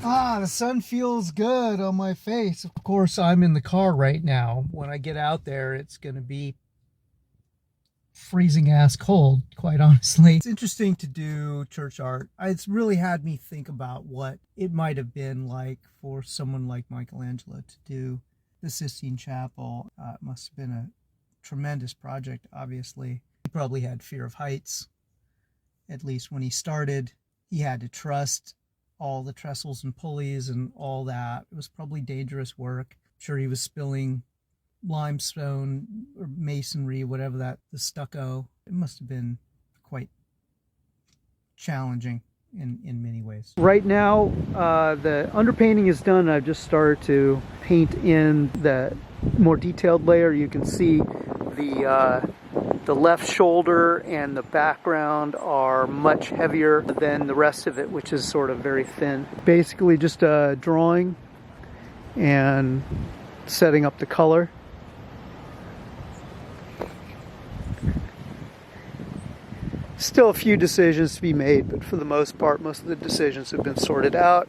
Ah, the sun feels good on my face. Of course, I'm in the car right now. When I get out there, it's going to be freezing ass cold, quite honestly. It's interesting to do church art. It's really had me think about what it might have been like for someone like Michelangelo to do the Sistine Chapel. It must have been a tremendous project, obviously. He probably had fear of heights, at least when he started. He had to trust all the trestles and pulleys and all that. It was probably dangerous work. I'm sure he was spilling limestone or masonry, whatever that, the stucco. It must have been quite challenging in many ways. Right now, the underpainting is done. I've just started to paint in the more detailed layer. You can see the left shoulder and the background are much heavier than the rest of it, which is sort of very thin. Basically just drawing and setting up the color. Still a few decisions to be made, but for the most part, most of the decisions have been sorted out.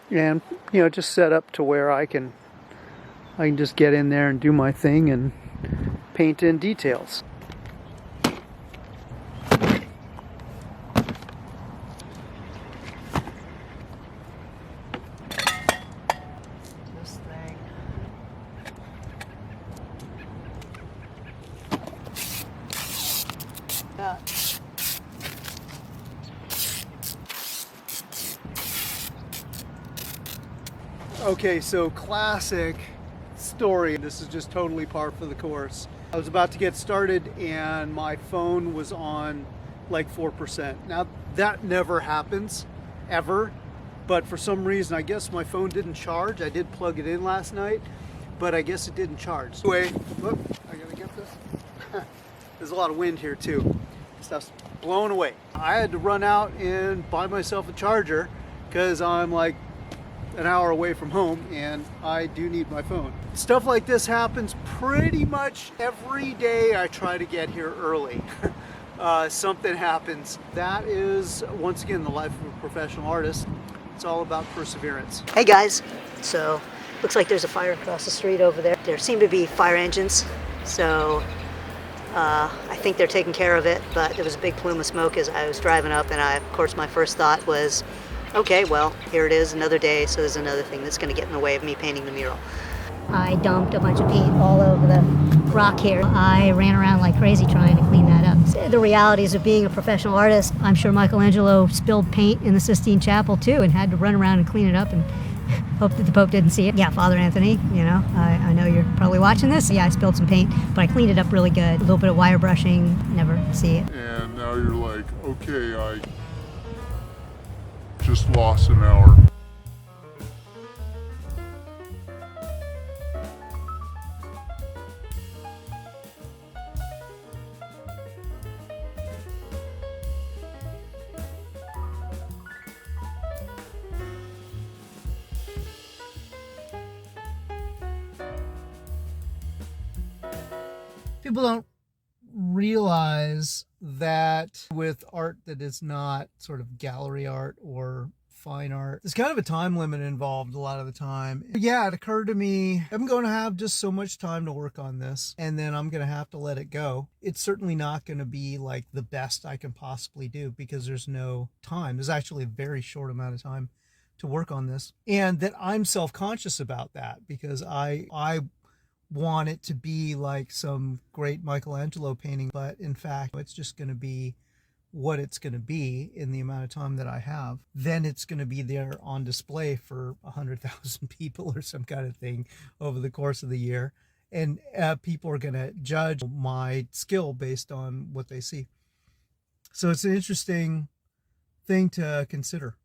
And, you know, just set up to where I can just get in there and do my thing and paint in details. This thing. That. Okay, so classic story. This is just totally par for the course. I was about to get started and my phone was on like 4%. Now that never happens, ever. But for some reason, I guess my phone didn't charge. I did plug it in last night, but I guess it didn't charge. Anyway, look, I gotta get this. There's a lot of wind here too. Stuff's blowing away. I had to run out and buy myself a charger because I'm like an hour away from home and I do need my phone. Stuff like this happens pretty much every day. I try to get here early. Something happens. That is, once again, the life of a professional artist. It's all about perseverance. Hey guys, so looks like there's a fire across the street over there. There seem to be fire engines, so I think they're taking care of it, but there was a big plume of smoke as I was driving up, and of course my first thought was, okay, well, here it is, another day, so there's another thing that's going to get in the way of me painting the mural. I dumped a bunch of paint all over the rock here. I ran around like crazy trying to clean that up. So the realities of being a professional artist, I'm sure Michelangelo spilled paint in the Sistine Chapel too and had to run around and clean it up and hope that the Pope didn't see it. Yeah, Father Anthony, you know, I know you're probably watching this. Yeah, I spilled some paint, but I cleaned it up really good. A little bit of wire brushing, never see it. And now you're like, okay, I just lost an hour. People don't realize that with art that is not sort of gallery art or fine art, there's kind of a time limit involved a lot of the time. Yeah, it occurred to me, I'm going to have just so much time to work on this, and then I'm going to have to let it go. It's certainly not going to be like the best I can possibly do because there's no time. There's actually a very short amount of time to work on this, and that I'm self-conscious about that because I want it to be like some great Michelangelo painting, but in fact it's just going to be what it's going to be in the amount of time that I have. Then it's going to be there on display for 100,000 people or some kind of thing over the course of the year, and people are going to judge my skill based on what they see. So it's an interesting thing to consider.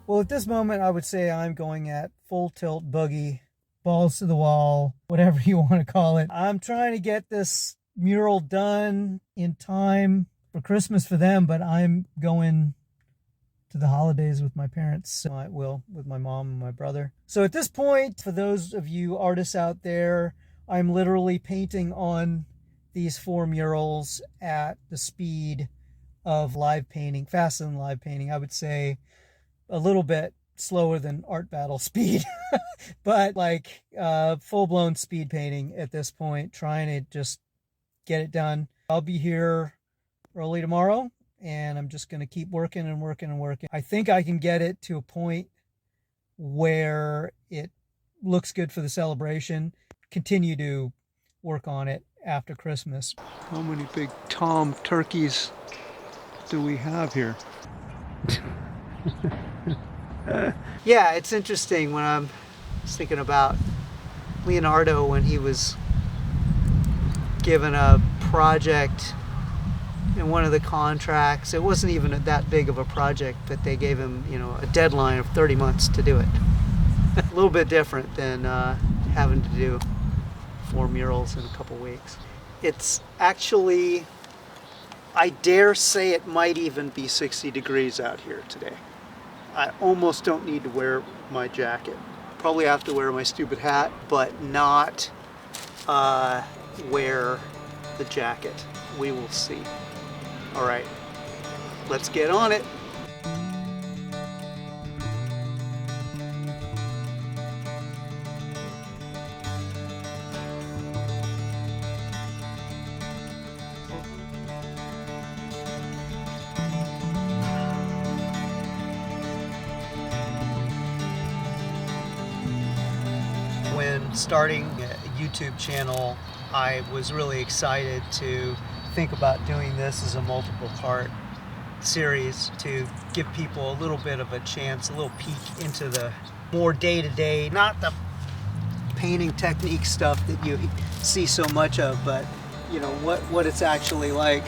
Well, at this moment, I would say I'm going at full tilt boogie, balls to the wall, whatever you want to call it. I'm trying to get this mural done in time for Christmas for them, but I'm going to the holidays with my parents. So I will with my mom and my brother. So at this point, for those of you artists out there, I'm literally painting on these 4 murals at the speed of live painting, faster than live painting. I would say a little bit slower than art battle speed, but like full-blown speed painting at this point, trying to just get it done. I'll be here early tomorrow, and I'm just going to keep working and working and working. I think I can get it to a point where it looks good for the celebration. Continue to work on it after Christmas. How many big tom turkeys do we have here? Yeah, it's interesting when I'm thinking about Leonardo when he was given a project in one of the contracts. It wasn't even that big of a project, but they gave him, a deadline of 30 months to do it. A little bit different than having to do 4 murals in a couple weeks. It's actually, I dare say it might even be 60 degrees out here today. I almost don't need to wear my jacket. Probably have to wear my stupid hat, but not wear the jacket. We will see. All right, let's get on it. When starting a YouTube channel, I was really excited to think about doing this as a multiple part series to give people a little bit of a chance, a little peek into the more day-to-day, not the painting technique stuff that you see so much of, but what it's actually like.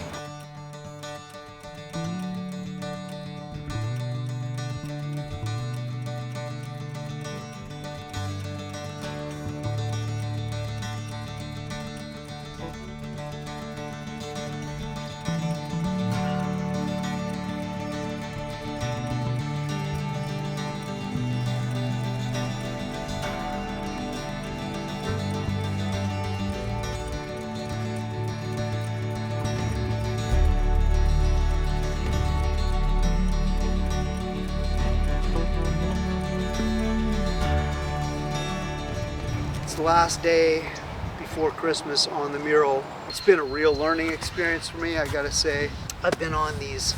It's the last day before Christmas on the mural. It's been a real learning experience for me, I gotta say. I've been on these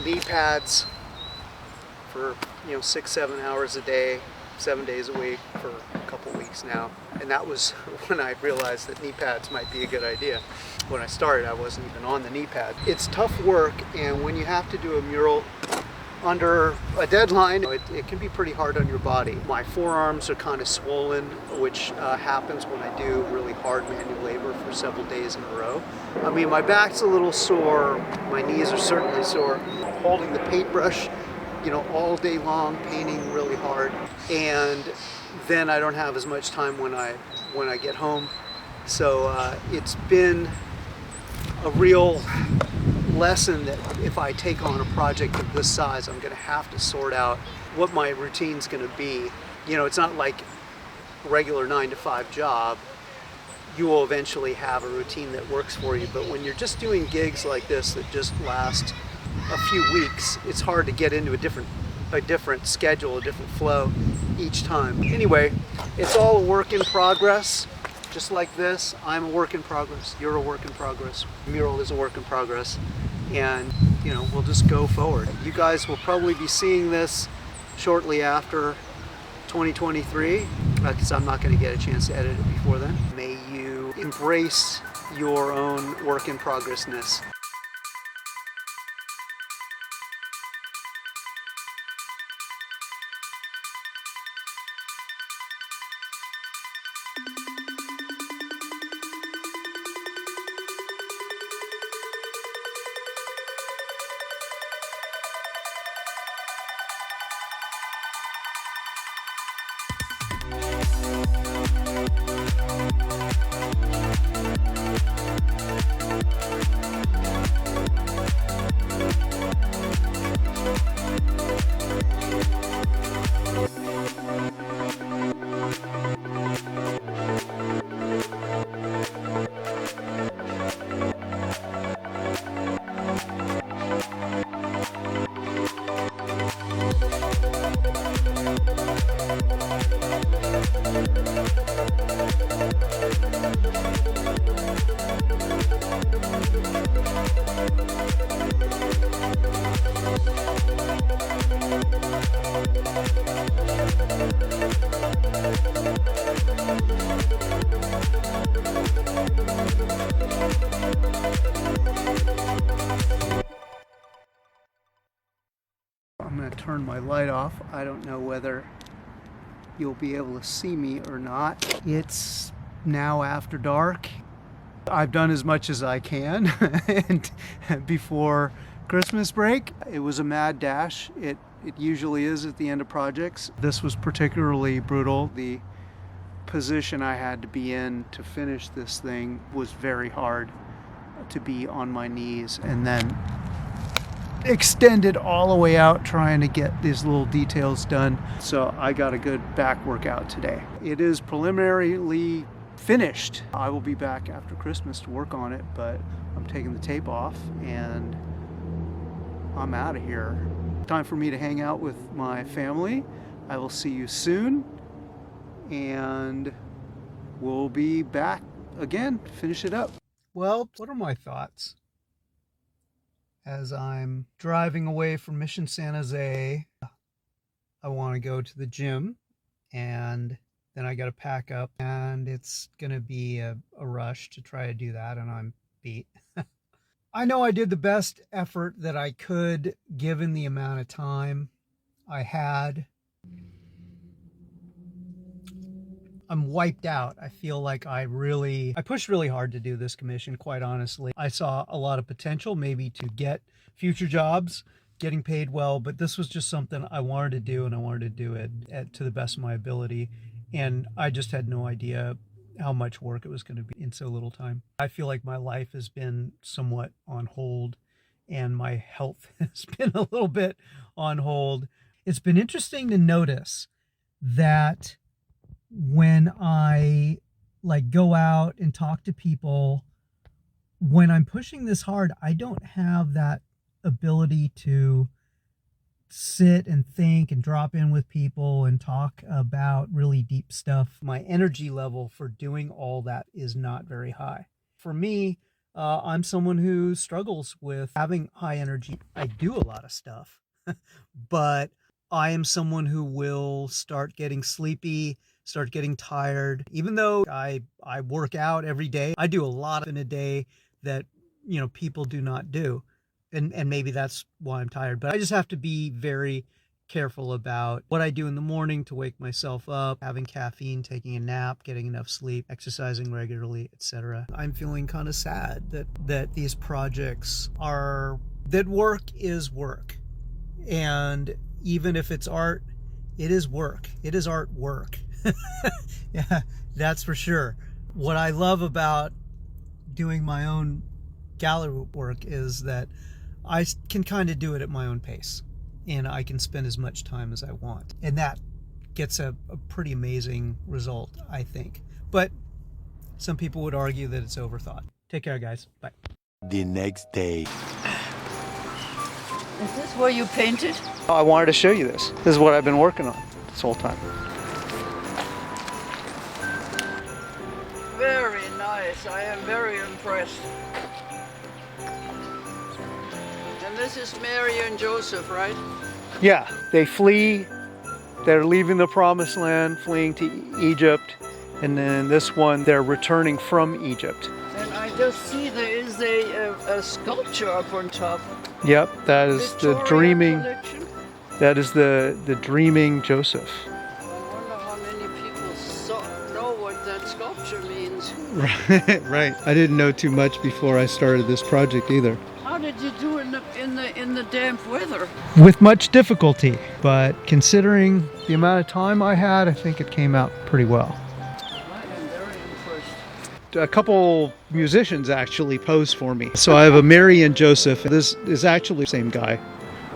knee pads for 6-7 hours a day, 7 days a week for a couple weeks now. And that was when I realized that knee pads might be a good idea. When I started, I wasn't even on the knee pad. It's tough work, and when you have to do a mural under a deadline, it can be pretty hard on your body. My forearms are kind of swollen, which happens when I do really hard manual labor for several days in a row. I mean, my back's a little sore, my knees are certainly sore. Holding the paintbrush, all day long, painting really hard, and then I don't have as much time when I get home. So it's been a real lesson that if I take on a project of this size, I'm going to have to sort out what my routine's going to be. It's not like a regular 9-to-5 job. You will eventually have a routine that works for you, but when you're just doing gigs like this that just last a few weeks, it's hard to get into a different schedule, a different flow each time. Anyway, it's all a work in progress. Just like this, I'm a work in progress. You're a work in progress. Mural is a work in progress. And, we'll just go forward. You guys will probably be seeing this shortly after 2023, because I'm not going to get a chance to edit it before then. May you embrace your own work in progressness. I'm going to turn my light off. I don't know whether you'll be able to see me or not. It's now after dark. I've done as much as I can and before Christmas break. It was a mad dash. It usually is at the end of projects. This was particularly brutal. The position I had to be in to finish this thing was very hard, to be on my knees and then extended all the way out trying to get these little details done. So I got a good back workout today. It is preliminarily finished. I will be back after Christmas to work on it, but I'm taking the tape off and I'm out of here. Time for me to hang out with my family. I will see you soon and we'll be back again to finish it up. Well, what are my thoughts as I'm driving away from Mission San Jose? I want to go to the gym and then I got to pack up and it's going to be a rush to try to do that and I'm beat. I know I did the best effort that I could given the amount of time I had. I'm wiped out. I feel like I pushed really hard to do this commission, quite honestly. I saw a lot of potential maybe to get future jobs, getting paid well, but this was just something I wanted to do and I wanted to do it to the best of my ability. And I just had no idea how much work it was going to be in so little time. I feel like my life has been somewhat on hold and my health has been a little bit on hold. It's been interesting to notice that when I go out and talk to people, when I'm pushing this hard, I don't have that ability to sit and think and drop in with people and talk about really deep stuff. My energy level for doing all that is not very high. For me, I'm someone who struggles with having high energy. I do a lot of stuff, but I am someone who will start getting sleepy, start getting tired. Even though I work out every day, I do a lot in a day that, people do not do. And maybe that's why I'm tired. But I just have to be very careful about what I do in the morning to wake myself up, having caffeine, taking a nap, getting enough sleep, exercising regularly, etc. I'm feeling kind of sad that these projects that work is work. And even if it's art, it is work. It is art work. Yeah, that's for sure. What I love about doing my own gallery work is that I can kind of do it at my own pace and I can spend as much time as I want. And that gets a pretty amazing result, I think. But some people would argue that it's overthought. Take care, guys. Bye. The next day. Is this where you painted? I wanted to show you this. This is what I've been working on this whole time. Very nice. I am very impressed. And this is Mary and Joseph, right? Yeah, they flee. They're leaving the promised land, fleeing to Egypt. And then this one, they're returning from Egypt. And I just see there is a sculpture up on top. Yep, that is the Victoria dreaming. collection. That is the dreaming Joseph. I wonder how many people know what that sculpture means. Right. I didn't know too much before I started this project either. How did you do in the damp weather? With much difficulty, but considering the amount of time I had, I think it came out pretty well. I am very impressed. A couple musicians actually posed for me. So I have a Mary and Joseph. This is actually the same guy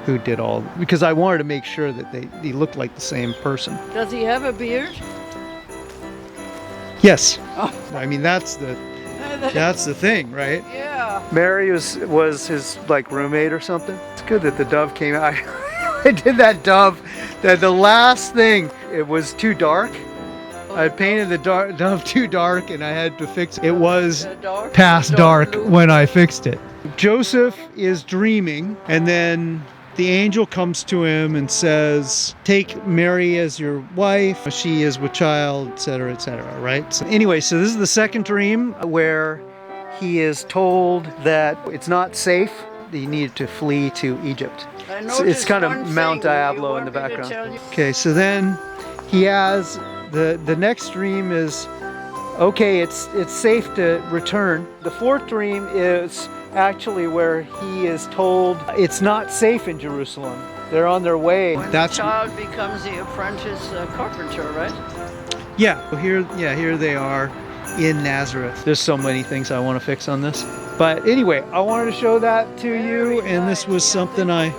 who did all, because I wanted to make sure that they looked like the same person. Does he have a beard? Yes. Oh. I mean, that's the thing, right? Yeah. Mary was his roommate or something. It's good that the dove came out. I did that dove. The last thing, it was too dark. I painted the dove too dark and I had to fix it. It was past dark when I fixed it. Joseph is dreaming and then the angel comes to him and says, take Mary as your wife. She is with child, etc., right? So anyway, so this is the second dream where he is told that it's not safe he needed to flee to Egypt. I It's noticed kind of one Mount thing. You Diablo in the want me to tell background. you? Okay, so then he has the next dream is, okay, it's safe to return. The fourth dream is actually where he is told it's not safe in Jerusalem. They're on their way. When the child becomes the apprentice carpenter, right? Yeah, here they are in Nazareth. There's so many things I want to fix on this. But anyway, I wanted to show that to you, and this was something I